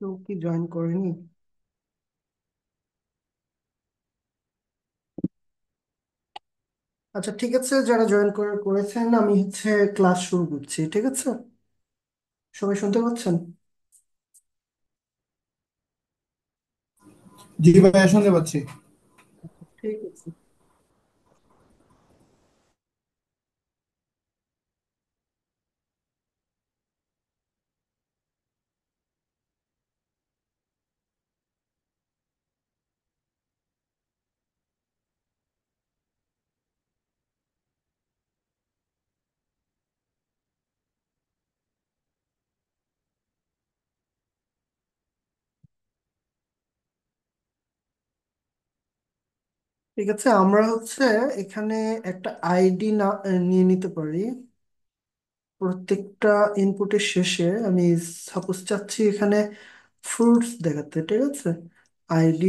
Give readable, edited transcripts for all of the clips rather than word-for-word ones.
কেউ কি জয়েন করেনি? আচ্ছা, ঠিক আছে, যারা জয়েন করেছেন আমি ক্লাস শুরু করছি, ঠিক আছে? সবাই শুনতে পাচ্ছেন? জি ভাইয়া, শুনতে পাচ্ছি। ঠিক আছে। ঠিক আছে, আমরা এখানে একটা আইডি না নিয়ে নিতে পারি। প্রত্যেকটা ইনপুটের শেষে আমি সাপোজ চাচ্ছি এখানে ফ্রুটস দেখাতে, ঠিক আছে? আইডি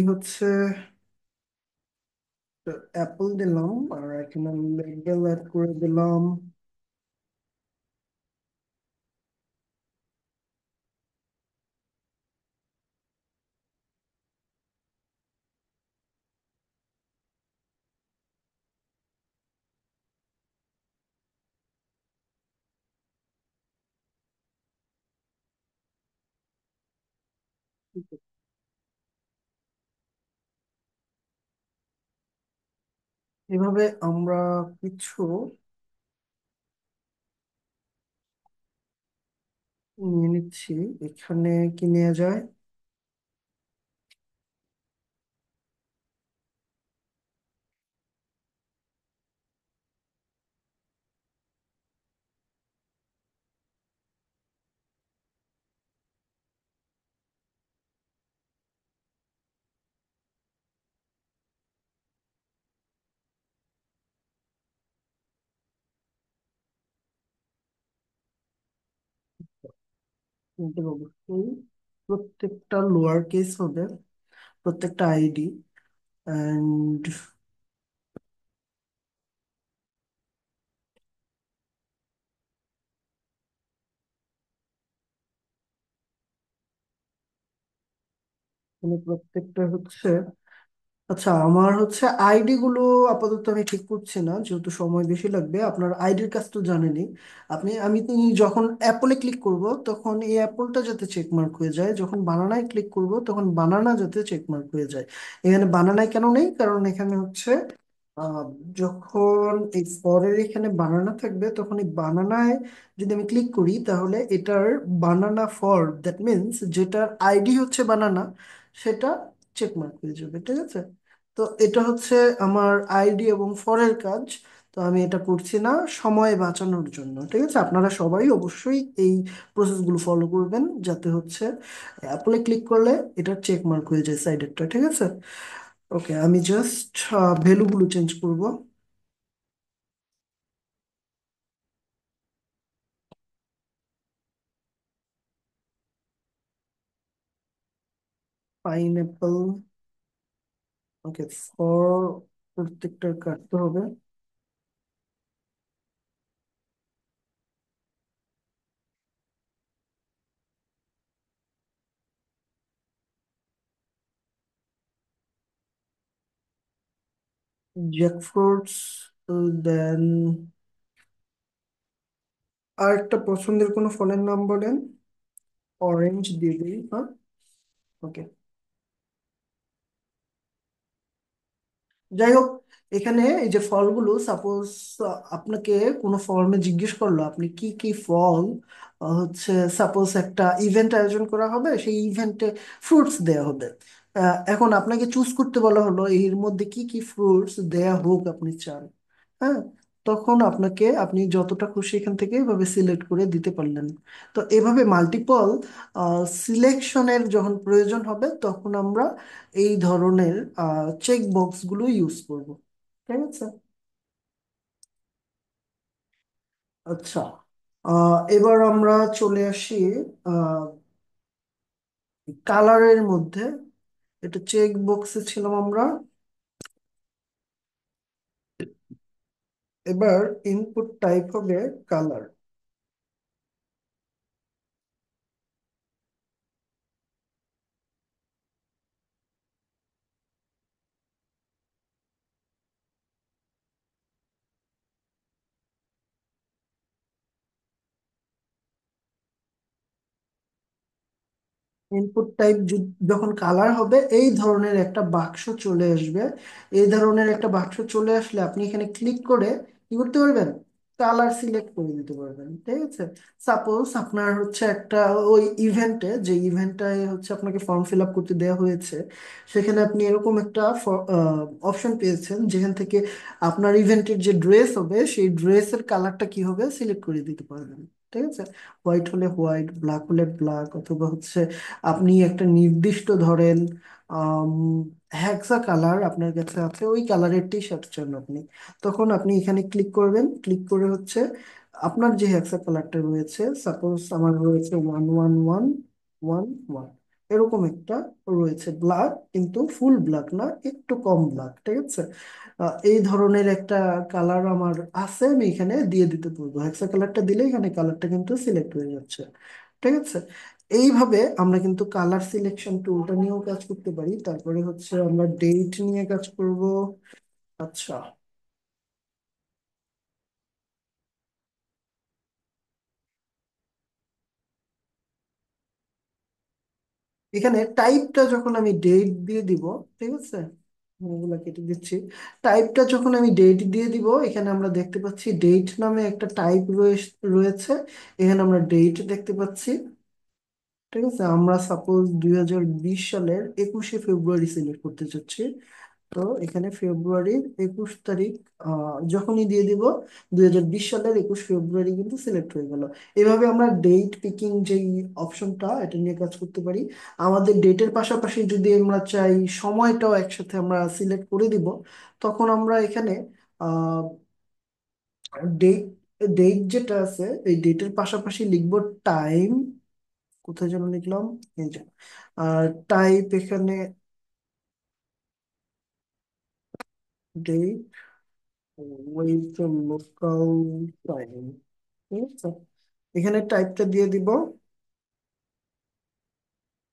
অ্যাপল দিলাম, আর এখানে লেবেল অ্যাড করে দিলাম। এভাবে আমরা কিছু নিয়ে নিচ্ছি। এখানে কি নেওয়া যায়? কিন্তু অবশ্যই প্রত্যেকটা লোয়ার কেস হবে, প্রত্যেকটা আইডি। অ্যান্ড প্রত্যেকটা আচ্ছা, আমার আইডি গুলো আপাতত আমি ঠিক করছি না, যেহেতু সময় বেশি লাগবে। আপনার আইডির কাজ তো জানেনই। আমি তো যখন অ্যাপলে ক্লিক করব তখন এই অ্যাপলটা যাতে চেক মার্ক হয়ে যায়, যখন বানানায় ক্লিক করব তখন বানানা যাতে চেক মার্ক হয়ে যায়। এখানে বানানায় কেন নেই? কারণ এখানে আহ, যখন এই ফরের এখানে বানানা থাকবে তখন এই বানানায় যদি আমি ক্লিক করি তাহলে এটার বানানা ফর, দ্যাট মিন্স যেটার আইডি বানানা, সেটা চেকমার্ক হয়ে যাবে, ঠিক আছে? তো এটা আমার আইডি এবং ফরের কাজ। তো আমি এটা করছি না সময় বাঁচানোর জন্য, ঠিক আছে? আপনারা সবাই অবশ্যই এই প্রসেসগুলো ফলো করবেন, যাতে অ্যাপলে ক্লিক করলে এটা চেকমার্ক হয়ে যায় সাইডেরটা, ঠিক আছে? ওকে, আমি জাস্ট ভ্যালুগুলো চেঞ্জ করব। পাইনঅ্যাপল। ওকে, ফর প্রত্যেকটার কাটতে হবে। জ্যাকফ্রুটস, দেন আর একটা পছন্দের কোনো ফলের নাম বলেন। অরেঞ্জ দিয়ে দিই, হ্যাঁ। ওকে, যাই হোক, এখানে এই যে ফলগুলো, সাপোজ আপনাকে কোনো ফর্মে জিজ্ঞেস করলো আপনি কি কি ফল, সাপোজ একটা ইভেন্ট আয়োজন করা হবে, সেই ইভেন্টে ফ্রুটস দেয়া হবে। এখন আপনাকে চুজ করতে বলা হলো এর মধ্যে কি কি ফ্রুটস দেয়া হোক আপনি চান। হ্যাঁ, তখন আপনি যতটা খুশি এখান থেকে এভাবে সিলেক্ট করে দিতে পারলেন। তো এভাবে মাল্টিপল সিলেকশনের যখন প্রয়োজন হবে তখন আমরা এই ধরনের চেক বক্স গুলো ইউজ করব, ঠিক আছে? আচ্ছা, এবার আমরা চলে আসি কালারের মধ্যে। এটা চেক বক্সে ছিলাম আমরা। এবার ইনপুট টাইপ হবে কালার। ইনপুট টাইপ যখন কালার হবে এই ধরনের একটা বাক্স চলে আসবে। এই ধরনের একটা বাক্স চলে আসলে আপনি এখানে ক্লিক করে কি করতে পারবেন, কালার সিলেক্ট করে দিতে পারবেন। ঠিক আছে, সাপোজ আপনার হচ্ছে একটা ওই ইভেন্টে, যে ইভেন্টটায় হচ্ছে আপনাকে ফর্ম ফিল আপ করতে দেওয়া হয়েছে, সেখানে আপনি এরকম একটা অপশন পেয়েছেন যেখান থেকে আপনার ইভেন্টের যে ড্রেস হবে সেই ড্রেসের কালারটা কি হবে সিলেক্ট করে দিতে পারবেন। ঠিক আছে, হোয়াইট হলে হোয়াইট, ব্ল্যাক হলে ব্ল্যাক, অথবা হচ্ছে আপনি একটা নির্দিষ্ট ধরেন হ্যাক্সা কালার আপনার কাছে আছে, ওই কালারের টি শার্ট চান আপনি, তখন আপনি এখানে ক্লিক করবেন। ক্লিক করে হচ্ছে আপনার যে হ্যাক্সা কালারটা রয়েছে, সাপোজ আমার রয়েছে 1111, এরকম একটা রয়েছে ব্ল্যাক, কিন্তু ফুল ব্ল্যাক না, একটু কম ব্ল্যাক। ঠিক আছে, এই ধরনের একটা কালার আমার আছে, আমি এখানে দিয়ে দিতে পারবো। হ্যাক্সা কালারটা দিলে এখানে কালারটা কিন্তু সিলেক্ট হয়ে যাচ্ছে। ঠিক আছে, এইভাবে আমরা কিন্তু কালার সিলেকশন টুলটা নিয়েও কাজ করতে পারি। তারপরে হচ্ছে আমরা ডেট নিয়ে কাজ করব। আচ্ছা, এখানে টাইপটা যখন আমি ডেট দিয়ে দিব, ঠিক আছে, এগুলা কেটে দিচ্ছি। টাইপটা যখন আমি ডেট দিয়ে দিব, এখানে আমরা দেখতে পাচ্ছি ডেট নামে একটা টাইপ রয়েছে। এখানে আমরা ডেট দেখতে পাচ্ছি। ঠিক আছে, আমরা সাপোজ 2020 সালের 21শে ফেব্রুয়ারি সিলেক্ট করতে চাচ্ছি। তো এখানে ফেব্রুয়ারির 21 তারিখ যখনই দিয়ে দিব, 2020 সালের 21 ফেব্রুয়ারি কিন্তু সিলেক্ট হয়ে গেল। এভাবে আমরা ডেট পিকিং যেই অপশনটা, এটা নিয়ে কাজ করতে পারি। আমাদের ডেটের পাশাপাশি যদি আমরা চাই সময়টাও একসাথে আমরা সিলেক্ট করে দিব, তখন আমরা এখানে ডেট ডেট যেটা আছে এই ডেটের পাশাপাশি লিখবো টাইম। কোথায় যেন লিখলাম, এই যে। আর টাইপ এখানে ডেট উইথ লোকাল টাইম। ঠিক আছে, এখানে টাইপটা দিয়ে দিব।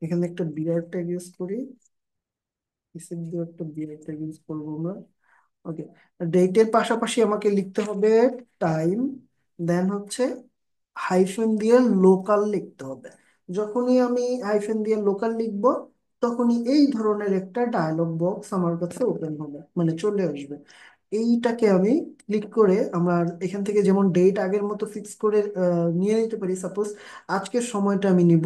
এখানে একটা বিআর ট্যাগ ইউজ করি, কিসের দিয়ে একটা বিআর ট্যাগ ইউজ করবো আমরা। ওকে, ডেটের পাশাপাশি আমাকে লিখতে হবে টাইম, দেন হচ্ছে হাইফেন দিয়ে লোকাল লিখতে হবে। যখনই আমি হাইফেন দিয়ে লোকাল লিখবো, তখনই এই ধরনের একটা ডায়লগ বক্স আমার কাছে ওপেন হবে, মানে চলে আসবে। এইটাকে আমি ক্লিক করে আমরা এখান থেকে যেমন ডেট আগের মতো ফিক্স করে নিয়ে নিতে পারি। সাপোজ আজকের সময়টা আমি নিব,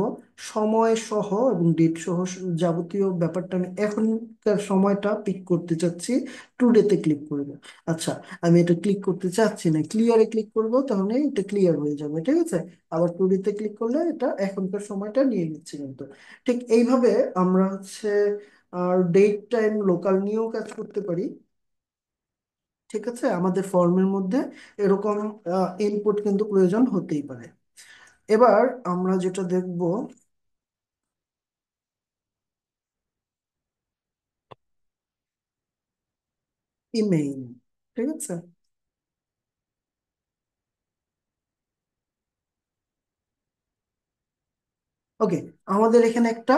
সময় সহ এবং ডেট সহ যাবতীয় ব্যাপারটা আমি এখনকার সময়টা পিক করতে চাচ্ছি, টুডেতে ক্লিক করব। আচ্ছা, আমি এটা ক্লিক করতে চাচ্ছি না, ক্লিয়ারে ক্লিক করব, তাহলে এটা ক্লিয়ার হয়ে যাবে। ঠিক আছে, আবার টুডেতে ক্লিক করলে এটা এখনকার সময়টা নিয়ে নিচ্ছে কিন্তু। ঠিক এইভাবে আমরা হচ্ছে আর ডেট টাইম লোকাল নিয়েও কাজ করতে পারি। ঠিক আছে, আমাদের ফর্মের মধ্যে এরকম ইনপুট কিন্তু প্রয়োজন হতেই পারে। এবার আমরা যেটা দেখব, ইমেইল। ঠিক আছে, ওকে, আমাদের এখানে একটা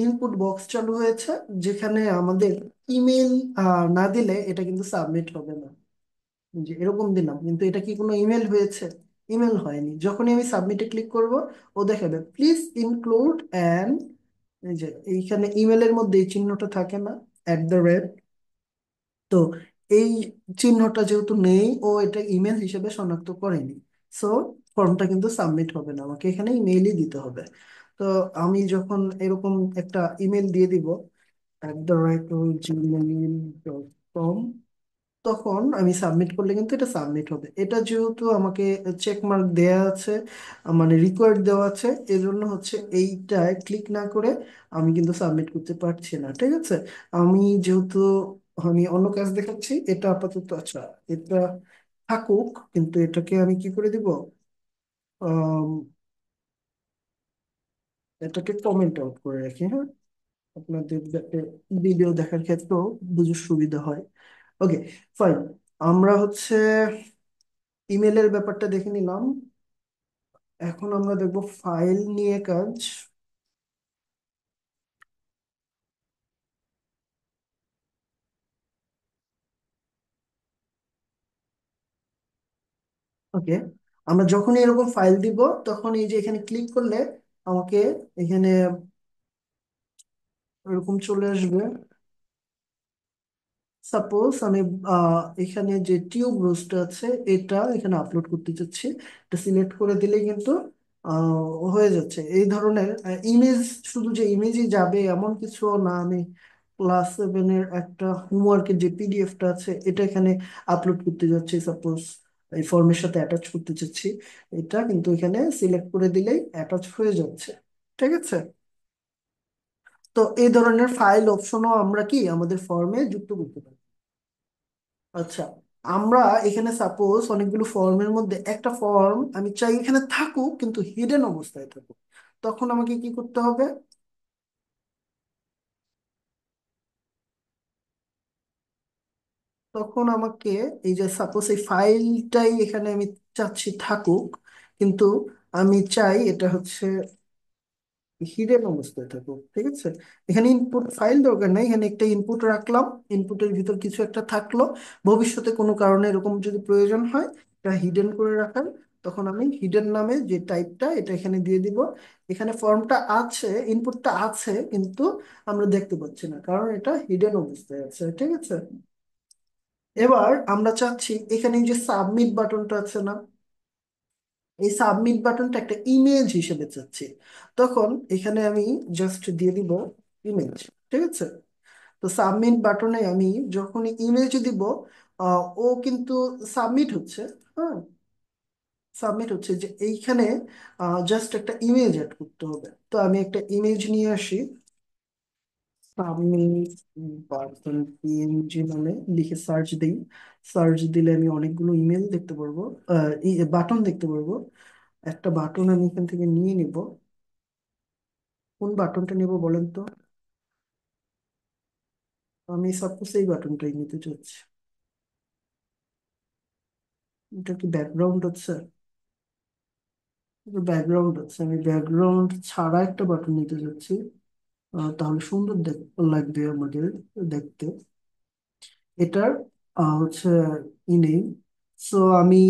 ইনপুট বক্স চালু হয়েছে, যেখানে আমাদের ইমেল না দিলে এটা কিন্তু সাবমিট হবে না। যে এরকম দিলাম, কিন্তু এটা কি কোনো ইমেল হয়েছে? ইমেল হয়নি। যখনই আমি সাবমিটে ক্লিক করব, ও দেখাবে প্লিজ ইনক্লুড অ্যান, এই যে এইখানে ইমেলের মধ্যে এই চিহ্নটা থাকে না, @, তো এই চিহ্নটা যেহেতু নেই, ও এটা ইমেল হিসেবে শনাক্ত করেনি। সো ফর্মটা কিন্তু সাবমিট হবে না, আমাকে এখানে ইমেইলই দিতে হবে। তো আমি যখন এরকম একটা ইমেল দিয়ে দিব, @gmail.com, তখন আমি সাবমিট করলে কিন্তু এটা সাবমিট হবে। এটা যেহেতু আমাকে চেক মার্ক দেওয়া আছে, মানে রিকোয়ার্ড দেওয়া আছে, এজন্য হচ্ছে এইটায় ক্লিক না করে আমি কিন্তু সাবমিট করতে পারছি না। ঠিক আছে, আমি যেহেতু আমি অন্য কাজ দেখাচ্ছি, এটা আপাতত আচ্ছা, এটা থাকুক, কিন্তু এটাকে আমি কি করে দিব, আম, এটাকে কমেন্ট আউট করে রাখি, হ্যাঁ, আপনাদের যাতে ভিডিও দেখার ক্ষেত্রেও বুঝে সুবিধা হয়। ওকে, ফাইন, আমরা হচ্ছে ইমেলের ব্যাপারটা দেখে নিলাম। এখন আমরা দেখবো ফাইল নিয়ে কাজ। ওকে, আমরা যখনই এরকম ফাইল দিব, তখন এই যে এখানে ক্লিক করলে আমাকে এখানে এরকম চলে আসবে। সাপোজ আমি এখানে যে টিউব রোস্ট আছে এটা এখানে আপলোড করতে চাচ্ছি। এটা সিলেক্ট করে দিলে কিন্তু হয়ে যাচ্ছে। এই ধরনের ইমেজ, শুধু যে ইমেজই যাবে এমন কিছু না। আমি ক্লাস 7-এর একটা হোমওয়ার্কের যে পিডিএফটা আছে এটা এখানে আপলোড করতে যাচ্ছি, সাপোজ এই ফর্মের সাথে অ্যাটাচ করতে চাচ্ছি। এটা কিন্তু এখানে সিলেক্ট করে দিলেই অ্যাটাচ হয়ে যাচ্ছে। ঠিক আছে। তো এই ধরনের ফাইল অপশনও আমরা কি আমাদের ফর্মে যুক্ত করতে পারি। আচ্ছা, আমরা এখানে সাপোজ অনেকগুলো ফর্মের মধ্যে একটা ফর্ম আমি চাই এখানে থাকুক কিন্তু হিডেন অবস্থায় থাকুক। তখন আমাকে কি করতে হবে? তখন আমাকে এই যে সাপোজ এই ফাইলটাই এখানে আমি চাচ্ছি থাকুক, কিন্তু আমি চাই এটা হচ্ছে হিডেন অবস্থায় থাকুক। ঠিক আছে। এখানে ইনপুট ফাইল দরকার নাই, এখানে একটা ইনপুট রাখলাম। ইনপুটের ভিতর কিছু একটা থাকলো, ভবিষ্যতে কোনো কারণে এরকম যদি প্রয়োজন হয় এটা হিডেন করে রাখার, তখন আমি হিডেন নামে যে টাইপটা এটা এখানে দিয়ে দিব। এখানে ফর্মটা আছে, ইনপুটটা আছে, কিন্তু আমরা দেখতে পাচ্ছি না কারণ এটা হিডেন অবস্থায় আছে। ঠিক আছে। এবার আমরা চাচ্ছি এখানে এই যে সাবমিট বাটনটা আছে না, এই সাবমিট বাটনটা একটা ইমেজ হিসেবে চাচ্ছি। তখন এখানে আমি জাস্ট দিয়ে দিব ইমেজ। ঠিক আছে। তো সাবমিট বাটনে আমি যখন ইমেজ দিব ও কিন্তু সাবমিট হচ্ছে। হ্যাঁ, সাবমিট হচ্ছে যে এইখানে জাস্ট একটা ইমেজ অ্যাড করতে হবে। তো আমি একটা ইমেজ নিয়ে আসি। সাবমিট পার্সন পিএনজি নামে লিখে সার্চ দিই। সার্চ দিলে আমি অনেকগুলো ইমেল দেখতে পারবো, বাটন দেখতে পারবো। একটা বাটন আমি এখান থেকে নিয়ে নিব। কোন বাটনটা নেব বলেন তো? আমি সাপোজ এই বাটনটাই নিতে চাচ্ছি। এটা কি ব্যাকগ্রাউন্ড হচ্ছে? ব্যাকগ্রাউন্ড হচ্ছে, আমি ব্যাকগ্রাউন্ড ছাড়া একটা বাটন নিতে চাচ্ছি। তাহলে সুন্দর লাগবে আমাদের দেখতে। এটার হচ্ছে ইমেল। সো আমি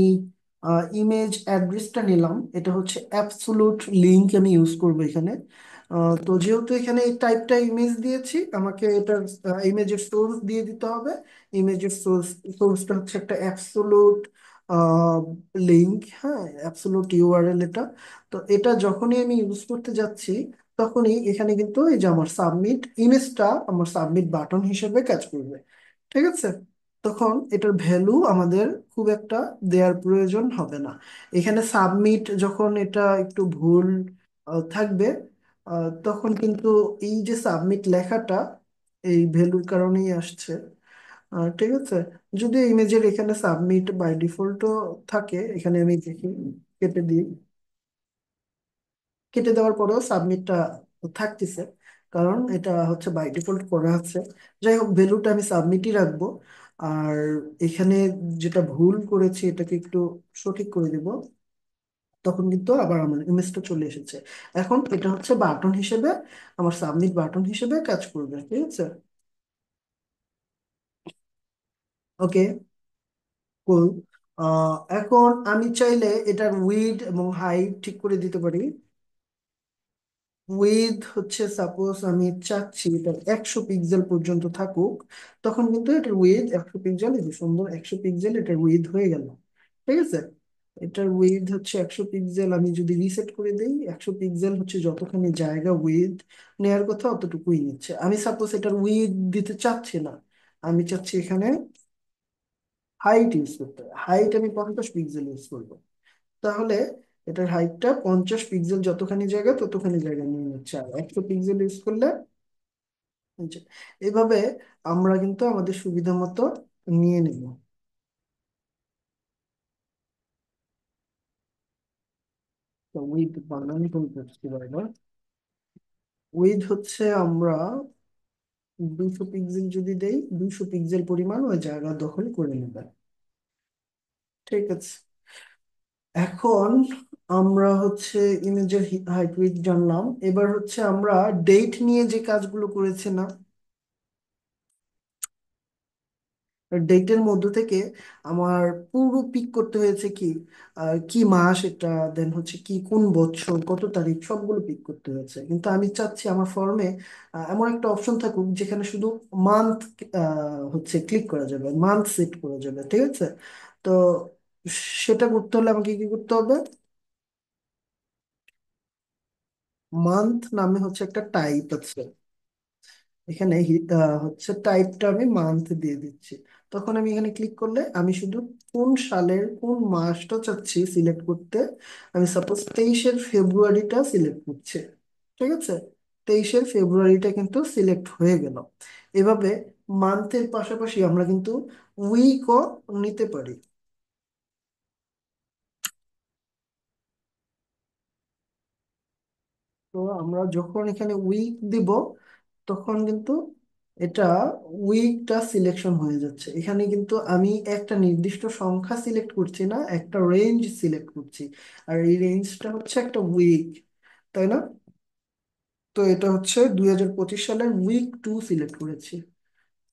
ইমেজ অ্যাড্রেসটা নিলাম। এটা হচ্ছে অ্যাবসোলুট লিংক আমি ইউজ করব এখানে। তো যেহেতু এখানে এই টাইপটা ইমেজ দিয়েছি, আমাকে এটার ইমেজের সোর্স দিয়ে দিতে হবে। ইমেজের সোর্সটা হচ্ছে একটা অ্যাবসোলুট লিংক। হ্যাঁ, অ্যাবসোলুট ইউআরএল এটা। তো এটা যখনই আমি ইউজ করতে যাচ্ছি তখনই এখানে কিন্তু এই যে আমার সাবমিট ইমেজটা আমার সাবমিট বাটন হিসেবে কাজ করবে। ঠিক আছে। তখন এটার ভ্যালু আমাদের খুব একটা দেওয়ার প্রয়োজন হবে না। এখানে সাবমিট যখন এটা একটু ভুল থাকবে, তখন কিন্তু এই যে সাবমিট লেখাটা এই ভ্যালুর কারণেই আসছে। ঠিক আছে। যদিও ইমেজের এখানে সাবমিট বাই ডিফল্টও থাকে, এখানে আমি দেখি কেটে দিই। কেটে দেওয়ার পরেও সাবমিটটা থাকতেছে, কারণ এটা হচ্ছে বাই ডিফল্ট করা আছে। যাই হোক, ভ্যালুটা আমি সাবমিটই রাখবো। আর এখানে যেটা ভুল করেছি এটাকে একটু সঠিক করে দিব। তখন কিন্তু আবার আমার ইমেজটা চলে এসেছে। এখন এটা হচ্ছে বাটন হিসেবে, আমার সাবমিট বাটন হিসেবে কাজ করবে। ঠিক আছে। ওকে, কুল। এখন আমি চাইলে এটার উইডথ এবং হাইট ঠিক করে দিতে পারি। উইথ হচ্ছে সাপোজ আমি চাচ্ছি এটা 100 পিক্সেল পর্যন্ত থাকুক। তখন কিন্তু এটার উইথ 100 পিক্সেল, এই যে সুন্দর 100 পিক্সেল এটার উইথ হয়ে গেল। ঠিক আছে। এটার উইথ হচ্ছে 100 পিক্সেল। আমি যদি রিসেট করে দিই, 100 পিক্সেল হচ্ছে যতখানি জায়গা উইথ নেয়ার কথা অতটুকুই নিচ্ছে। আমি সাপোজ এটার উইথ দিতে চাচ্ছি না, আমি চাচ্ছি এখানে হাইট ইউজ করতে। হাইট আমি 50 পিক্সেল ইউজ করবো। তাহলে এটার হাইটটা 50 পিক্সেল, যতখানি জায়গা ততখানি জায়গা নিয়ে নিচ্ছে। আর 100 পিক্সেল ইউজ করলে নিচ্ছে। এইভাবে আমরা কিন্তু আমাদের সুবিধা মতো নিয়ে নেব। তো উইথ বানান কোন করছি বারবার। উইথ হচ্ছে আমরা 200 পিক্সেল যদি দেই, 200 পিক্সেল পরিমাণ ওই জায়গা দখল করে নেবে। ঠিক আছে। এখন আমরা হচ্ছে ইমেজের হাইট উইথ জানলাম। এবার হচ্ছে আমরা ডেট নিয়ে যে কাজগুলো করেছি না, ডেটের মধ্য থেকে আমার পুরো পিক করতে হয়েছে কি কি মাস এটা, দেন হচ্ছে কি কোন বছর কত তারিখ সবগুলো পিক করতে হয়েছে। কিন্তু আমি চাচ্ছি আমার ফর্মে এমন একটা অপশন থাকুক যেখানে শুধু মান্থ হচ্ছে ক্লিক করা যাবে, মান্থ সেট করা যাবে, ঠিক আছে? তো সেটা করতে হলে আমাকে কি করতে হবে? মান্থ নামে হচ্ছে একটা টাইপ আছে এখানে, হচ্ছে টাইপটা আমি মান্থ দিয়ে দিচ্ছি। তখন আমি এখানে ক্লিক করলে আমি শুধু কোন সালের কোন মাসটা চাচ্ছি সিলেক্ট করতে, আমি সাপোজ 23শে ফেব্রুয়ারিটা সিলেক্ট করছি, ঠিক আছে? 23শে ফেব্রুয়ারিটা কিন্তু সিলেক্ট হয়ে গেল। এভাবে মান্থের পাশাপাশি আমরা কিন্তু উইকও নিতে পারি। তো আমরা যখন এখানে উইক দিব তখন কিন্তু এটা উইকটা সিলেকশন হয়ে যাচ্ছে। এখানে কিন্তু আমি একটা নির্দিষ্ট সংখ্যা সিলেক্ট করছি না, একটা রেঞ্জ সিলেক্ট করছি। আর এই রেঞ্জটা হচ্ছে একটা উইক, তাই না? তো এটা হচ্ছে 2025 সালের উইক 2 সিলেক্ট করেছি।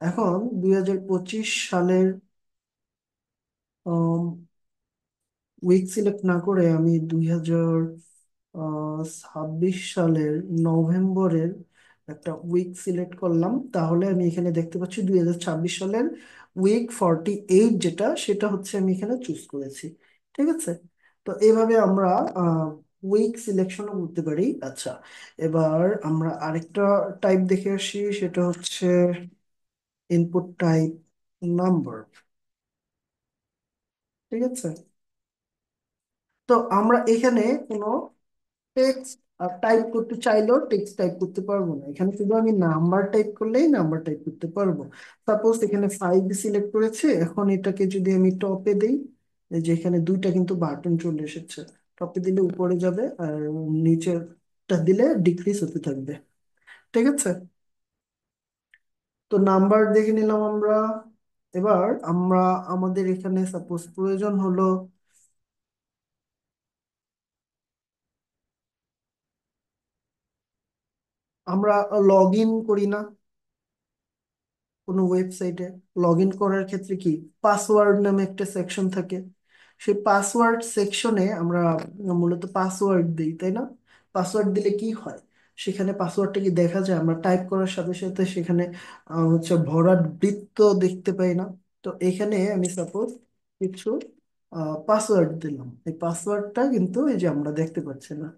এখন 2025 সালের উইক সিলেক্ট না করে আমি 2026 সালের নভেম্বরের একটা উইক সিলেক্ট করলাম। তাহলে আমি এখানে দেখতে পাচ্ছি 2026 সালের উইক 48 যেটা, সেটা হচ্ছে আমি এখানে চুজ করেছি, ঠিক আছে? তো এইভাবে আমরা উইক সিলেকশনও করতে পারি। আচ্ছা, এবার আমরা আরেকটা টাইপ দেখে আসি, সেটা হচ্ছে ইনপুট টাইপ নাম্বার, ঠিক আছে? তো আমরা এখানে কোনো টেক্সট টাইপ করতে চাইলেও টেক্সট টাইপ করতে পারবো না, এখানে শুধু আমি নাম্বার টাইপ করলেই নাম্বার টাইপ করতে পারবো। সাপোজ এখানে 5 সিলেক্ট করেছে, এখন এটাকে যদি আমি টপে দেই, এই যে এখানে দুইটা কিন্তু বাটন চলে এসেছে, টপে দিলে উপরে যাবে আর নিচেরটা দিলে ডিক্রিজ হতে থাকবে, ঠিক আছে? তো নাম্বার দেখে নিলাম আমরা। এবার আমরা আমাদের এখানে সাপোজ প্রয়োজন হলো, আমরা লগ ইন করি না কোনো ওয়েবসাইটে? লগ ইন করার ক্ষেত্রে কি পাসওয়ার্ড নামে একটা সেকশন থাকে, সেই পাসওয়ার্ড সেকশনে আমরা মূলত পাসওয়ার্ড দিই, তাই না? পাসওয়ার্ড দিলে কি হয়, সেখানে পাসওয়ার্ডটা কি দেখা যায়? আমরা টাইপ করার সাথে সাথে সেখানে হচ্ছে ভরাট বৃত্ত দেখতে পাই না? তো এখানে আমি সাপোজ কিছু পাসওয়ার্ড দিলাম, এই পাসওয়ার্ডটা কিন্তু এই যে আমরা দেখতে পাচ্ছি না,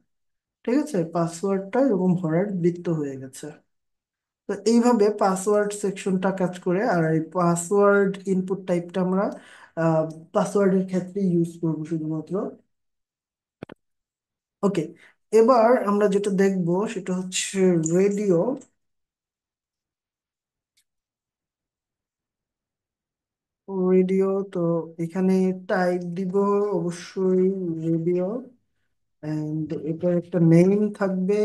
ঠিক আছে? পাসওয়ার্ডটা এরকম ভরাট বৃত্ত হয়ে গেছে। তো এইভাবে পাসওয়ার্ড সেকশনটা কাজ করে। আর এই পাসওয়ার্ড ইনপুট টাইপটা আমরা পাসওয়ার্ডের ক্ষেত্রে ইউজ করবো শুধুমাত্র। ওকে, এবার আমরা যেটা দেখবো সেটা হচ্ছে রেডিও। রেডিও, তো এখানে টাইপ দিব অবশ্যই রেডিও, এন্ড এটার একটা নেম থাকবে।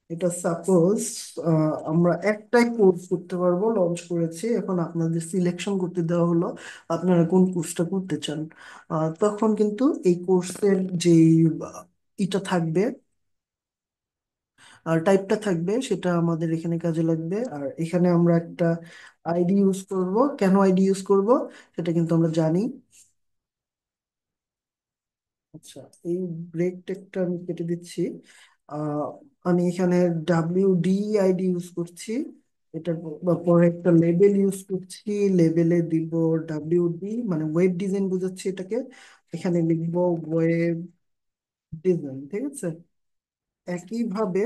এটা সাপোজ আমরা একটাই কোর্স করতে পারবো, লঞ্চ করেছি, এখন আপনাদের সিলেকশন করতে দেওয়া হলো আপনারা কোন কোর্সটা করতে চান। তখন কিন্তু এই কোর্সের যে ইটা থাকবে, আর টাইপটা থাকবে, সেটা আমাদের এখানে কাজে লাগবে। আর এখানে আমরা একটা আইডি ইউজ করব। কেন আইডি ইউজ করব সেটা কিন্তু আমরা জানি। আচ্ছা, এই ব্রেক টেকটা আমি কেটে দিচ্ছি। আহ, আমি এখানে WD আইডি ইউজ করছি। এটার পরে একটা লেবেল ইউজ করছি, লেবেলে দিব WD, মানে ওয়েব ডিজাইন বোঝাচ্ছি এটাকে। এখানে লিখবো ওয়েব ডিজাইন, ঠিক আছে? একইভাবে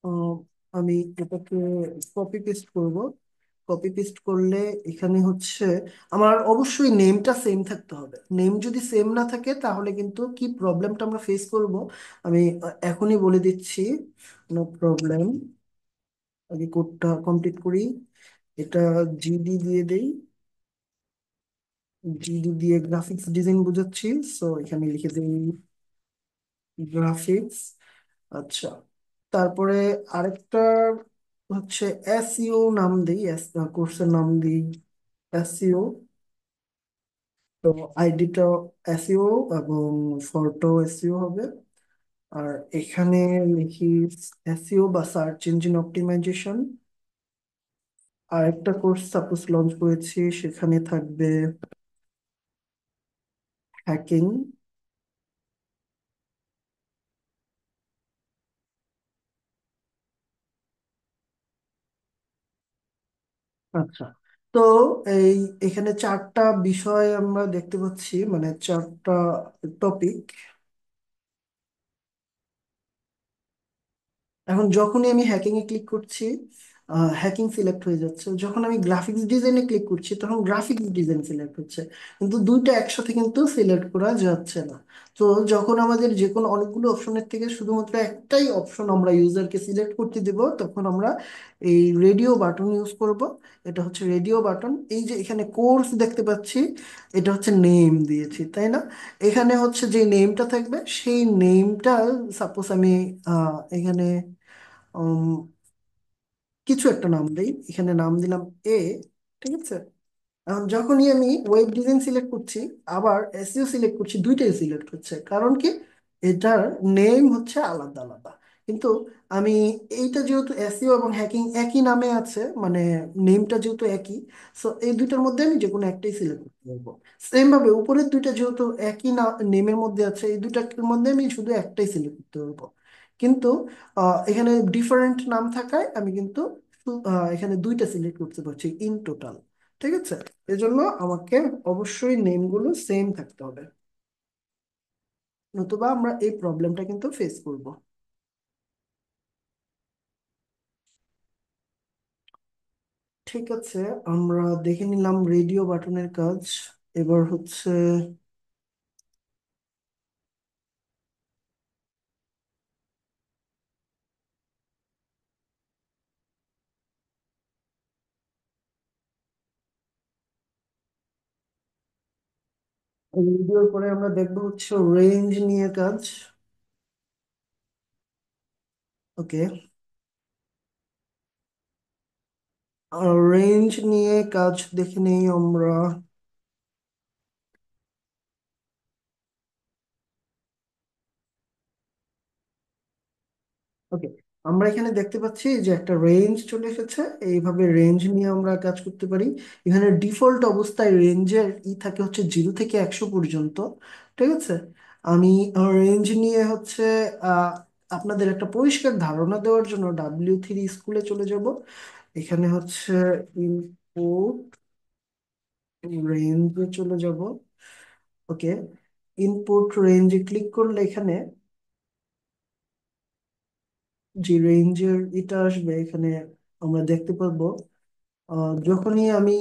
আহ, আমি এটাকে কপি পেস্ট করব। কপি পেস্ট করলে এখানে হচ্ছে আমার অবশ্যই নেমটা সেম থাকতে হবে। নেম যদি সেম না থাকে তাহলে কিন্তু কি প্রবলেমটা আমরা ফেস করব আমি এখনই বলে দিচ্ছি। নো প্রবলেম, আগে কোডটা কমপ্লিট করি। এটা জিডি দিয়ে দেই, জিডি দিয়ে গ্রাফিক্স ডিজাইন বোঝাচ্ছি, সো এখানে লিখে দিই গ্রাফিক্স। আচ্ছা, তারপরে আরেকটা হচ্ছে এসইও নাম দিই, কোর্সের নাম দিই এসইও। তো আইডিটা এসইও এবং ফটো এসইও হবে। আর এখানে লিখি এসইও বা সার্চ ইঞ্জিন অপটিমাইজেশন। আর একটা কোর্স সাপোজ লঞ্চ করেছি, সেখানে থাকবে হ্যাকিং। আচ্ছা, তো এই এখানে চারটা বিষয় আমরা দেখতে পাচ্ছি, মানে চারটা টপিক। এখন যখনই আমি হ্যাকিং এ ক্লিক করছি, হ্যাকিং সিলেক্ট হয়ে যাচ্ছে। যখন আমি গ্রাফিক্স ডিজাইনে ক্লিক করছি, তখন গ্রাফিক্স ডিজাইন সিলেক্ট হচ্ছে। কিন্তু দুইটা একসাথে কিন্তু সিলেক্ট করা যাচ্ছে না। তো যখন আমাদের যে কোনো অনেকগুলো অপশনের থেকে শুধুমাত্র একটাই অপশন আমরা ইউজারকে সিলেক্ট করতে দেব, তখন আমরা এই রেডিও বাটন ইউজ করব। এটা হচ্ছে রেডিও বাটন। এই যে এখানে কোর্স দেখতে পাচ্ছি, এটা হচ্ছে নেম দিয়েছি, তাই না? এখানে হচ্ছে যে নেমটা থাকবে, সেই নেমটা সাপোজ আমি এখানে উম, কিছু একটা নাম দেই। এখানে নাম দিলাম এ। ঠিক আছে। এখন যখনই আমি ওয়েব ডিজাইন সিলেক্ট করছি, আবার এসইও সিলেক্ট করছি, দুইটাই সিলেক্ট হচ্ছে। কারণ কি? এটার নেম হচ্ছে আলাদা আলাদা। কিন্তু আমি এইটা যেহেতু এসইও এবং হ্যাকিং একই নামে আছে, মানে নেমটা যেহেতু একই, সো এই দুইটার মধ্যে আমি যে কোনো একটাই সিলেক্ট করতে পারবো। সেম ভাবে উপরের দুইটা যেহেতু একই না নেমের মধ্যে আছে, এই দুইটার মধ্যে আমি শুধু একটাই সিলেক্ট করতে পারবো। কিন্তু এখানে ডিফারেন্ট নাম থাকায় আমি কিন্তু এখানে দুইটা সিলেক্ট করতে পারছি ইন টোটাল। ঠিক আছে। এজন্য আমাকে অবশ্যই নেমগুলো সেম থাকতে হবে, নতুবা আমরা এই প্রবলেমটা কিন্তু ফেস করব। ঠিক আছে, আমরা দেখে নিলাম রেডিও বাটনের কাজ। এবার হচ্ছে রেডিওর পরে আমরা দেখবো হচ্ছে রেঞ্জ নিয়ে কাজ। ওকে, রেঞ্জ নিয়ে কাজ দেখে নেই আমরা। ওকে, আমরা এখানে দেখতে পাচ্ছি যে একটা রেঞ্জ চলে এসেছে। এইভাবে রেঞ্জ নিয়ে আমরা কাজ করতে পারি। এখানে ডিফল্ট অবস্থায় রেঞ্জের থাকে হচ্ছে 0 থেকে 100 পর্যন্ত। ঠিক আছে। আমি রেঞ্জ নিয়ে হচ্ছে আহ, আপনাদের একটা পরিষ্কার ধারণা দেওয়ার জন্য W3 স্কুলে চলে যাব। এখানে হচ্ছে ইনপুট রেঞ্জে চলে যাব। ওকে, ইনপুট রেঞ্জে ক্লিক করলে এখানে যে রেঞ্জের এটা আসবে, এখানে আমরা দেখতে পারবো যখনই আমি,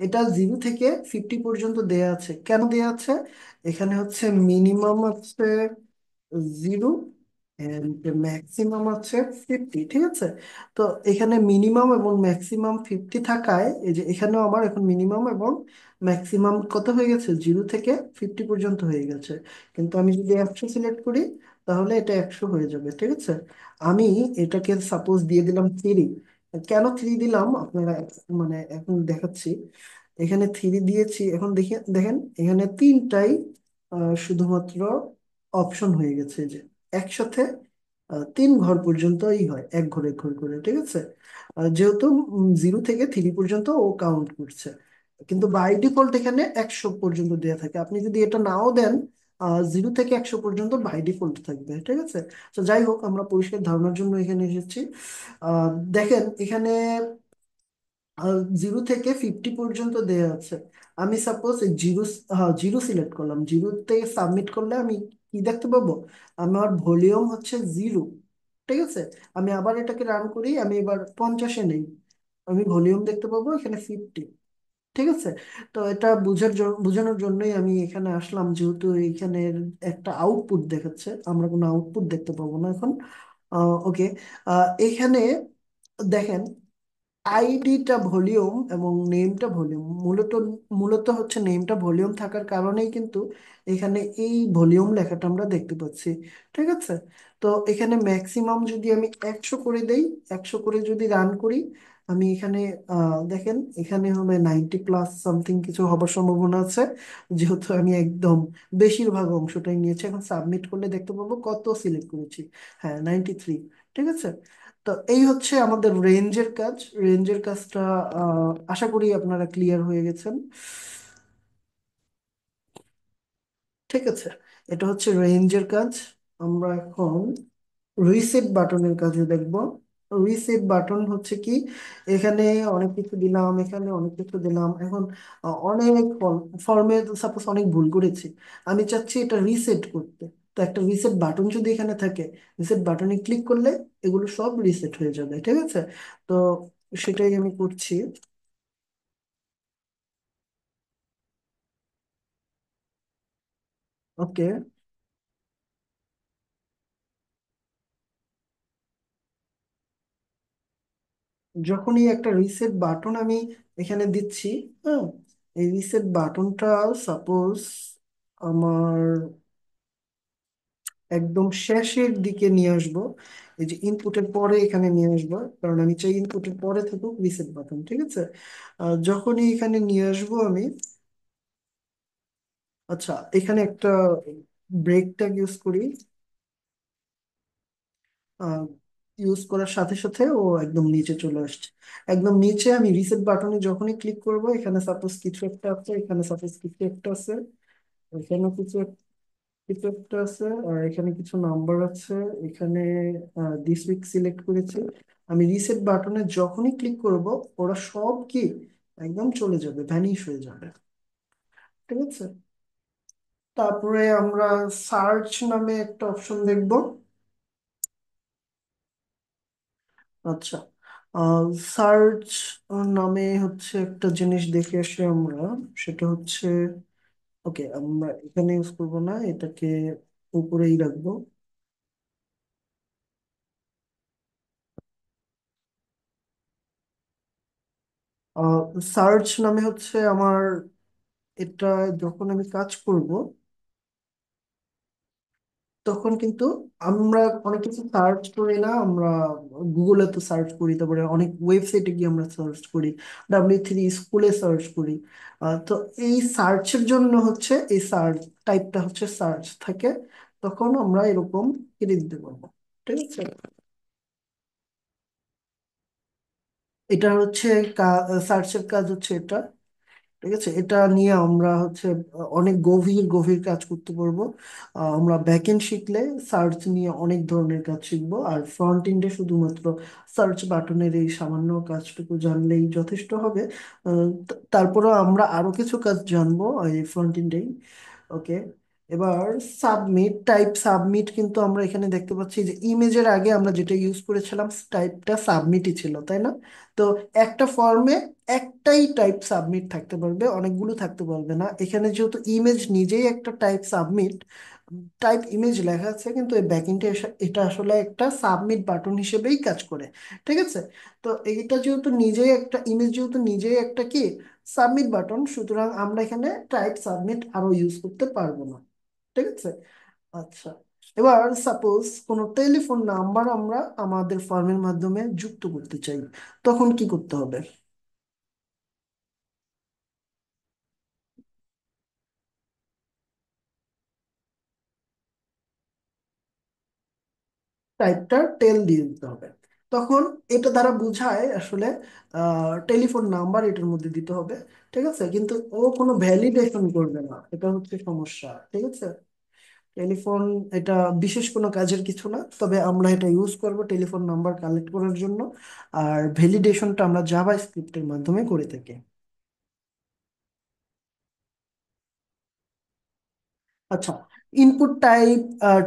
এটা 0 থেকে 50 পর্যন্ত দেয়া আছে। কেন দেয়া আছে? এখানে হচ্ছে মিনিমাম আছে 0 এন্ড ম্যাক্সিমাম আছে 50। ঠিক আছে। তো এখানে মিনিমাম এবং ম্যাক্সিমাম 50 থাকায়, এই যে এখানেও আমার এখন মিনিমাম এবং ম্যাক্সিমাম কত হয়ে গেছে, 0 থেকে 50 পর্যন্ত হয়ে গেছে। কিন্তু আমি যদি 100 সিলেক্ট করি, তাহলে এটা 100 হয়ে যাবে। ঠিক আছে। আমি এটাকে সাপোজ দিয়ে দিলাম 3। কেন 3 দিলাম আপনারা মানে এখন দেখাচ্ছি। এখানে 3 দিয়েছি, এখন দেখে দেখেন এখানে তিনটাই শুধুমাত্র অপশন হয়ে গেছে। যে একসাথে 3 ঘর পর্যন্তই হয়, এক ঘর এক ঘর করে। ঠিক আছে। যেহেতু 0 থেকে 3 পর্যন্ত ও কাউন্ট করছে, কিন্তু বাই ডিফল্ট এখানে 100 পর্যন্ত দেওয়া থাকে। আপনি যদি এটা নাও দেন, 0 থেকে 100 পর্যন্ত বাই ডিফল্ট থাকবে। ঠিক আছে। তো যাই হোক, আমরা পরিষ্কার ধারণার জন্য এখানে এসেছি। দেখেন এখানে 0 থেকে 50 পর্যন্ত দেয়া আছে। আমি সাপোজ জিরো, জিরো সিলেক্ট করলাম, জিরোতে সাবমিট করলে আমি কি দেখতে পাবো? আমার ভলিউম হচ্ছে 0। ঠিক আছে। আমি আবার এটাকে রান করি, আমি এবার 50-এ নেই, আমি ভলিউম দেখতে পাবো এখানে 50। ঠিক আছে। তো এটা বোঝানোর জন্যই আমি এখানে আসলাম, যেহেতু এখানে একটা আউটপুট দেখাচ্ছে, আমরা কোনো আউটপুট দেখতে পাবো না এখন। ওকে, এখানে দেখেন আইডিটা ভলিউম এবং নেমটা ভলিউম, মূলত মূলত হচ্ছে নেমটা ভলিউম থাকার কারণেই কিন্তু এখানে এই ভলিউম লেখাটা আমরা দেখতে পাচ্ছি। ঠিক আছে। তো এখানে ম্যাক্সিমাম যদি আমি 100 করে দেই, 100 করে যদি রান করি, আমি এখানে দেখেন এখানে হবে 90+ সামথিং কিছু হবার সম্ভাবনা আছে, যেহেতু আমি একদম বেশিরভাগ অংশটাই নিয়েছি। এখন সাবমিট করলে দেখতে পাবো কত সিলেক্ট করেছি। হ্যাঁ, 93। ঠিক আছে। তো এই হচ্ছে আমাদের রেঞ্জের কাজ। রেঞ্জের কাজটা আশা করি আপনারা ক্লিয়ার হয়ে গেছেন। ঠিক আছে, এটা হচ্ছে রেঞ্জের কাজ। আমরা এখন রিসেট বাটনের কাজে দেখব। রিসেট বাটন হচ্ছে কি, এখানে অনেক কিছু দিলাম, এখানে অনেক কিছু দিলাম, এখন অনেক ফর্মে সাপোজ অনেক ভুল করেছি, আমি চাচ্ছি এটা রিসেট করতে। তো একটা রিসেট বাটন যদি এখানে থাকে, রিসেট বাটনে ক্লিক করলে এগুলো সব রিসেট হয়ে যাবে। ঠিক আছে, তো সেটাই আমি করছি। ওকে, যখনই একটা রিসেট বাটন আমি এখানে দিচ্ছি, হ্যাঁ, এই রিসেট বাটনটা সাপোজ আমার একদম শেষের দিকে নিয়ে আসবো, এই যে ইনপুটের পরে এখানে নিয়ে আসবো, কারণ আমি চাই ইনপুটের পরে থাকুক রিসেট বাটন। ঠিক আছে, যখনই এখানে নিয়ে আসবো আমি, আচ্ছা এখানে একটা ব্রেক ট্যাগ ইউজ করি। ইউজ করার সাথে সাথে ও একদম নিচে চলে আসছে। একদম নিচে আমি রিসেট বাটনে যখনই ক্লিক করব, এখানে সাপোজ কিছু একটা আছে, এখানে সাপোজ কিছু একটা আছে, এখানে কিছু একটা আছে, আর এখানে কিছু নাম্বার আছে। এখানে দিস উইক সিলেক্ট করেছি। আমি রিসেট বাটনে যখনই ক্লিক করব, ওরা সব কি একদম চলে যাবে, ভ্যানিশ হয়ে যাবে। ঠিক আছে, তারপরে আমরা সার্চ নামে একটা অপশন দেখব। আচ্ছা, সার্চ নামে হচ্ছে একটা জিনিস দেখে আসি আমরা, সেটা হচ্ছে, ওকে আমরা এখানে ইউজ করবো না, এটাকে উপরেই রাখবো। সার্চ নামে হচ্ছে আমার, এটা যখন আমি কাজ করব তখন কিন্তু আমরা অনেক কিছু সার্চ করি না, আমরা গুগলে তো সার্চ করি, তারপরে অনেক ওয়েবসাইটে গিয়ে আমরা সার্চ করি, W3 স্কুলে সার্চ করি। তো এই সার্চের জন্য হচ্ছে এই সার্চ টাইপটা হচ্ছে সার্চ থাকে, তখন আমরা এরকম কেটে দিতে পারবো। ঠিক আছে, এটা হচ্ছে সার্চের কাজ হচ্ছে এটা। ঠিক আছে, এটা নিয়ে আমরা হচ্ছে অনেক গভীর গভীর কাজ করতে পারবো। আমরা ব্যাকএন্ড শিখলে সার্চ নিয়ে অনেক ধরনের কাজ শিখবো, আর ফ্রন্ট এন্ডে শুধুমাত্র সার্চ বাটনের এই সামান্য কাজটুকু জানলেই যথেষ্ট হবে। তারপরেও আমরা আরো কিছু কাজ জানবো এই ফ্রন্ট এন্ডেই। ওকে, এবার সাবমিট টাইপ, সাবমিট কিন্তু আমরা এখানে দেখতে পাচ্ছি যে ইমেজের আগে আমরা যেটা ইউজ করেছিলাম টাইপটা সাবমিটই ছিল, তাই না? তো একটা ফর্মে একটাই টাইপ সাবমিট থাকতে পারবে, অনেকগুলো থাকতে পারবে না। এখানে যেহেতু ইমেজ নিজেই একটা টাইপ সাবমিট, টাইপ ইমেজ লেখা আছে, কিন্তু এই ব্যাকএন্ডে এটা আসলে একটা সাবমিট বাটন হিসেবেই কাজ করে। ঠিক আছে, তো এইটা যেহেতু নিজেই একটা ইমেজ, যেহেতু নিজেই একটা কি সাবমিট বাটন, সুতরাং আমরা এখানে টাইপ সাবমিট আরো ইউজ করতে পারবো না। ঠিক আছে, আচ্ছা এবার সাপোজ কোনো টেলিফোন নাম্বার আমরা আমাদের ফর্মের মাধ্যমে যুক্ত করতে চাই, তখন কি করতে হবে? টাইপটা টেল দিয়ে দিতে হবে। তখন এটা দ্বারা বোঝায় আসলে টেলিফোন নাম্বার এটার মধ্যে দিতে হবে। ঠিক আছে, কিন্তু ও কোনো ভ্যালিডেশন করবে না, এটা হচ্ছে সমস্যা। ঠিক আছে, টেলিফোন এটা বিশেষ কোনো কাজের কিছু না, তবে আমরা এটা ইউজ করব টেলিফোন নাম্বার কালেক্ট করার জন্য। আর ভ্যালিডেশনটা আমরা জাভা স্ক্রিপ্টের মাধ্যমে করে থাকি। আচ্ছা, ইনপুট টাইপ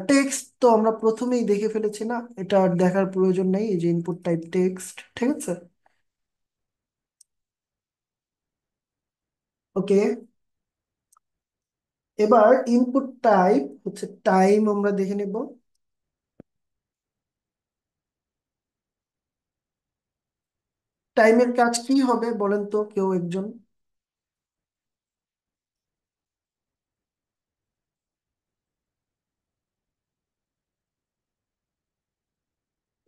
টেক্সট তো আমরা প্রথমেই দেখে ফেলেছি না, এটা আর দেখার প্রয়োজন নেই, এই যে ইনপুট টাইপ টেক্সট। ঠিক আছে, ওকে, এবার ইনপুট টাইপ হচ্ছে টাইম, আমরা দেখে নেব। টাইমের কাজ কি হবে বলেন তো কেউ একজন?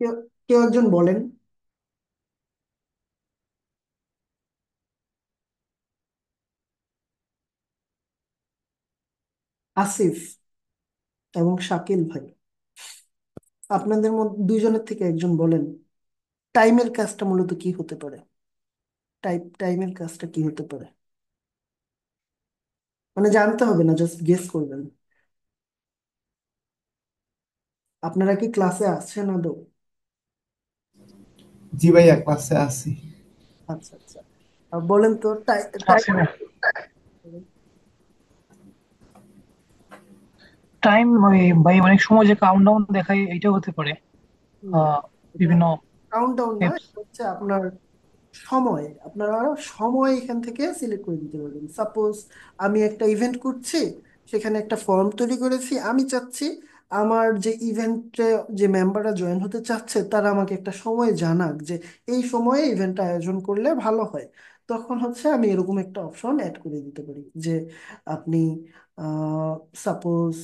কেউ কেউ একজন বলেন। আসিফ এবং শাকিল ভাই, আপনাদের মধ্যে দুইজনের থেকে একজন বলেন। টাইমের কাজটা মূলত কি হতে পারে? টাইমের কাজটা কি হতে পারে? মানে জানতে হবে না, জাস্ট গেস করবেন। আপনারা কি ক্লাসে আসছেন আদৌ? জি ভাইয়া, ক্লাসে আছি। আচ্ছা আচ্ছা। বলেন তো টাইম। আছে না। টাইম ভাই অনেক সময় যে কাউন্টডাউন দেখায় এইটাও হতে পারে। না, এটা বিভিন্ন কাউন্টডাউন না, অ্যাপস। এটা হচ্ছে আপনার সময়। আপনারা সময় এখান থেকে সিলেক্ট করে দিতে পারবেন। সাপোজ আমি একটা ইভেন্ট করছি, সেখানে একটা ফর্ম তৈরি করেছি, আমি চাচ্ছি আমার যে ইভেন্টে যে মেম্বাররা জয়েন হতে চাচ্ছে তারা আমাকে একটা সময় জানাক যে এই সময়ে ইভেন্টটা আয়োজন করলে ভালো হয়। তখন হচ্ছে আমি এরকম একটা অপশন অ্যাড করে দিতে পারি যে আপনি সাপোজ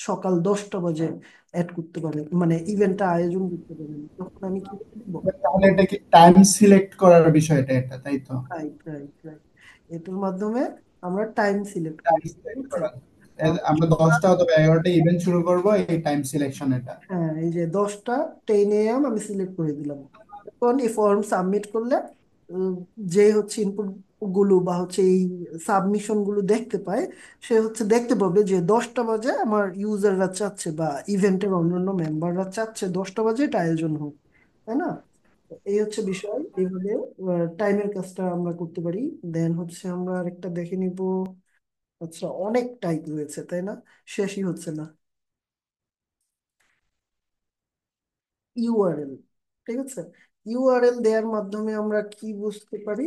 সকাল 10টা বাজে অ্যাড করতে পারেন, মানে ইভেন্টটা আয়োজন করতে পারেন। তখন আমি কি করব? তাহলে এটা কি টাইম সিলেক্ট করার বিষয়টা, এটা তাই তো? Right right right. এটার মাধ্যমে আমরা টাইম সিলেক্ট টাইম করি, ঠিক সিলেক্ট আছে? করা। আমরা 10টা অথবা 11টা ইভেন্ট শুরু করব, এই টাইম সিলেকশন এটা। হ্যাঁ, এই যে 10টা 10 AM আমি সিলেক্ট করে দিলাম। এখন এই ফর্ম সাবমিট করলে উম, যে হচ্ছে ইনপুট গুলো বা হচ্ছে এই সাবমিশন গুলো দেখতে পায়, সে হচ্ছে দেখতে পাবে যে 10টা বাজে আমার ইউজাররা চাচ্ছে বা ইভেন্টের অন্যান্য মেম্বাররা চাচ্ছে 10টা বাজে এটা আয়োজন হোক, তাই না? তো এই হচ্ছে বিষয়। এইভাবে টাইমের কাজটা আমরা করতে পারি। দেন হচ্ছে আমরা আরেকটা দেখে নিব। আচ্ছা, অনেক টাইপ রয়েছে তাই না? শেষই হচ্ছে না। ইউআরএল, ঠিক আছে। ইউআরএল দেওয়ার মাধ্যমে আমরা কি বুঝতে পারি?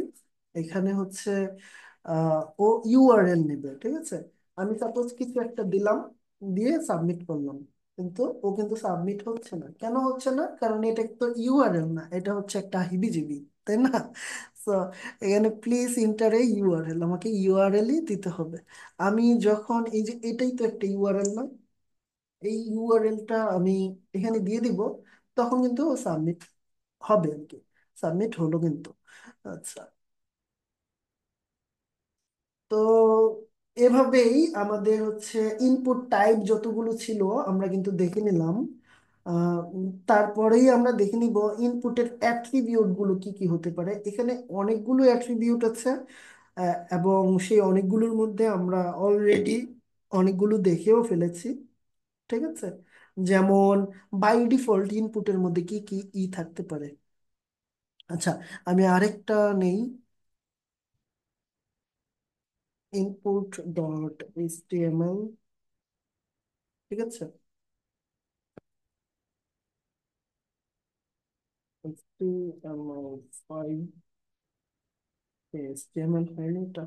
এখানে হচ্ছে ও ইউআরএল নেবে, ঠিক আছে। আমি সাপোজ কিছু একটা দিলাম, দিয়ে সাবমিট করলাম, কিন্তু ও কিন্তু সাবমিট হচ্ছে না। কেন হচ্ছে না? কারণ এটা তো ইউআরএল না, এটা হচ্ছে একটা হিবিজিবি, তাই না? তো এখানে প্লিজ ইন্টারে ইউআরএল, আমাকে ইউআরএলই দিতে হবে। আমি যখন এই যে এটাই তো একটা ইউআরএল না, এই ইউআরএলটা আমি এখানে দিয়ে দিব, তখন কিন্তু সাবমিট হবে আর কি। সাবমিট হলো কিন্তু। আচ্ছা, তো এভাবেই আমাদের হচ্ছে ইনপুট টাইপ যতগুলো ছিল আমরা কিন্তু দেখে নিলাম। তারপরেই আমরা দেখে নিব ইনপুটের অ্যাট্রিবিউট গুলো কি কি হতে পারে। এখানে অনেকগুলো অ্যাট্রিবিউট আছে, এবং সেই অনেকগুলোর মধ্যে আমরা অলরেডি অনেকগুলো দেখেও ফেলেছি, ঠিক আছে। যেমন বাই ডিফল্ট ইনপুটের মধ্যে কি কি থাকতে পারে। আচ্ছা, আমি আরেকটা নেই, ইনপুট ডট এইচটিএমএল, ঠিক আছে। HTML5, এইচটিএমএল হয়নি এটা।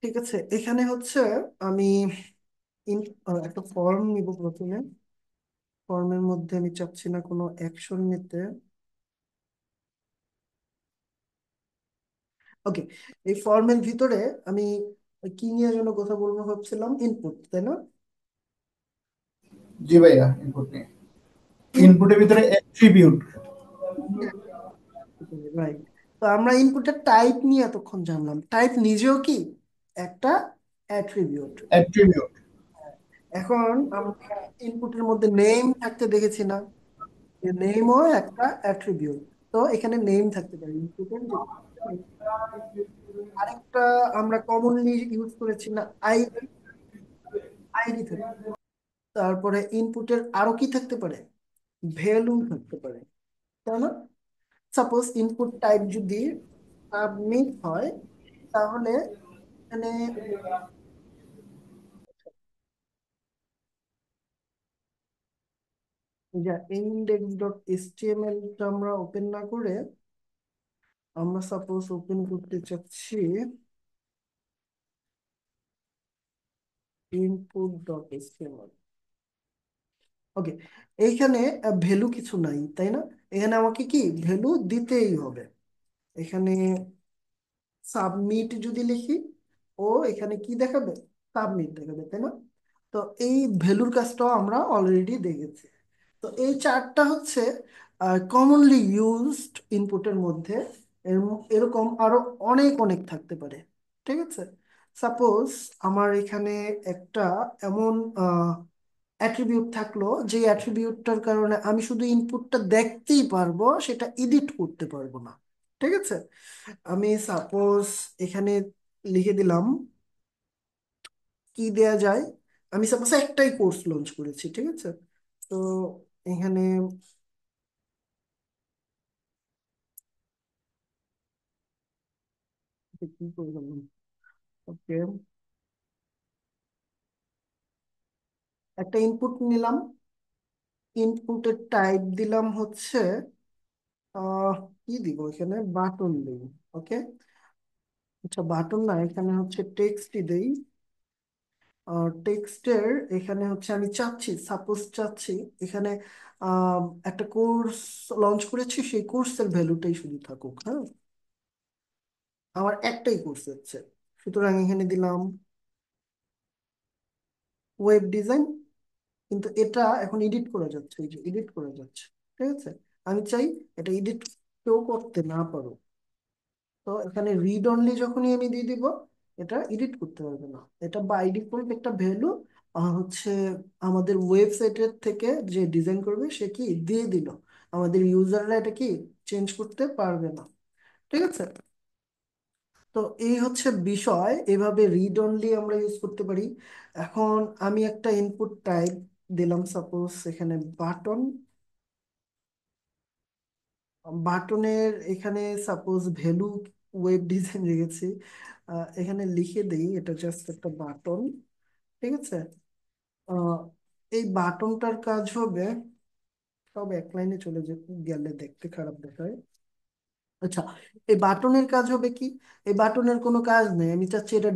ঠিক আছে, এখানে হচ্ছে আমি একটা ফর্ম নিব প্রথমে। ফর্মের মধ্যে আমি চাচ্ছি না কোনো অ্যাকশন নিতে। ওকে, এই ফর্মের ভিতরে আমি কি নিয়ে যেন কথা বলবো ভাবছিলাম, ইনপুট, তাই না? জি ভাইয়া, ইনপুট নিয়ে। ইনপুটের ভিতরে অ্যাট্রিবিউট। রাইট। তো আমরা ইনপুটের টাইপ নিয়ে এতক্ষণ জানলাম, টাইপ নিজেও কি একটা অ্যাট্রিবিউট। অ্যাট্রিবিউট। এখন আমরা ইনপুটের মধ্যে নেম থাকতে দেখেছি না? নেমও একটা অ্যাট্রিবিউট। তো এখানে নেম থাকতে পারে ইনপুটের যে name। আরেকটা আমরা কমনলি ইউজ করেছি না, আইডি। আইডি থাকতে, তারপরে ইনপুটের আরো কি থাকতে পারে? ভ্যালু থাকতে পারে, তাই না? সাপোজ ইনপুট টাইপ যদি সাবমিট হয়, তাহলে এখানে যা index.html আমরা ওপেন না করে আমরা সাপোজ ওপেন করতে চাচ্ছি input.html। ওকে, এইখানে ভ্যালু কিছু নাই, তাই না? এখানে আমাকে কি ভ্যালু দিতেই হবে। এখানে সাবমিট যদি লিখি, ও এখানে কি দেখাবে? সাবমিট দেখাবে, তাই না? তো এই ভ্যালুর কাজটাও আমরা অলরেডি দেখেছি। তো এই চারটা হচ্ছে কমনলি ইউজড ইনপুটের মধ্যে। এরকম আরো অনেক অনেক থাকতে পারে, ঠিক আছে। সাপোজ আমার এখানে একটা এমন অ্যাট্রিবিউট থাকলো, যে অ্যাট্রিবিউটটার কারণে আমি শুধু ইনপুটটা দেখতেই পারবো, সেটা এডিট করতে পারবো না। ঠিক আছে, আমি সাপোজ এখানে লিখে দিলাম কি দেয়া যায়। আমি সাপোজ একটাই কোর্স লঞ্চ করেছি, ঠিক আছে। তো এখানে কি করলাম, ওকে, একটা ইনপুট নিলাম, ইনপুটের টাইপ দিলাম হচ্ছে আহ কি দিব এখানে, বাটন দিই। ওকে, আচ্ছা বাটন না, এখানে হচ্ছে টেক্সটই দেই। টেক্সটের এখানে হচ্ছে আমি চাচ্ছি, সাপোজ চাচ্ছি এখানে আহ, একটা কোর্স লঞ্চ করেছি, সেই কোর্সের ভ্যালুটাই শুধু থাকুক। হ্যাঁ, আমার একটাই কোর্স হচ্ছে, সুতরাং এখানে দিলাম ওয়েব ডিজাইন। কিন্তু এটা এখন এডিট করা যাচ্ছে, এই যে এডিট করা যাচ্ছে। ঠিক আছে, আমি চাই এটা এডিট কেউ করতে না পারো। তো এখানে রিড অনলি যখনই আমি দিয়ে দিব, এটা এডিট করতে পারবে না। এটা বাই ডিফল্ট একটা ভ্যালু হচ্ছে আমাদের ওয়েবসাইটের থেকে যে ডিজাইন করবে সে কি দিয়ে দিল, আমাদের ইউজাররা এটা কি চেঞ্জ করতে পারবে না। ঠিক আছে, তো এই হচ্ছে বিষয়, এভাবে রিড অনলি আমরা ইউজ করতে পারি। এখন আমি একটা ইনপুট টাইপ দিলাম, সাপোজ এখানে বাটন। বাটনের এখানে সাপোজ ভ্যালু ওয়েব ডিজাইন রেখেছি, এখানে লিখে দেই এটা জাস্ট একটা বাটন। ঠিক আছে, আহ, এই বাটনটার কাজ হবে, সব এক লাইনে চলে গেলে দেখতে খারাপ দেখায়। আচ্ছা, এই বাটনের কাজ হবে কি, এই বাটনের কোনো কাজ নেই, আমি চাচ্ছি এটা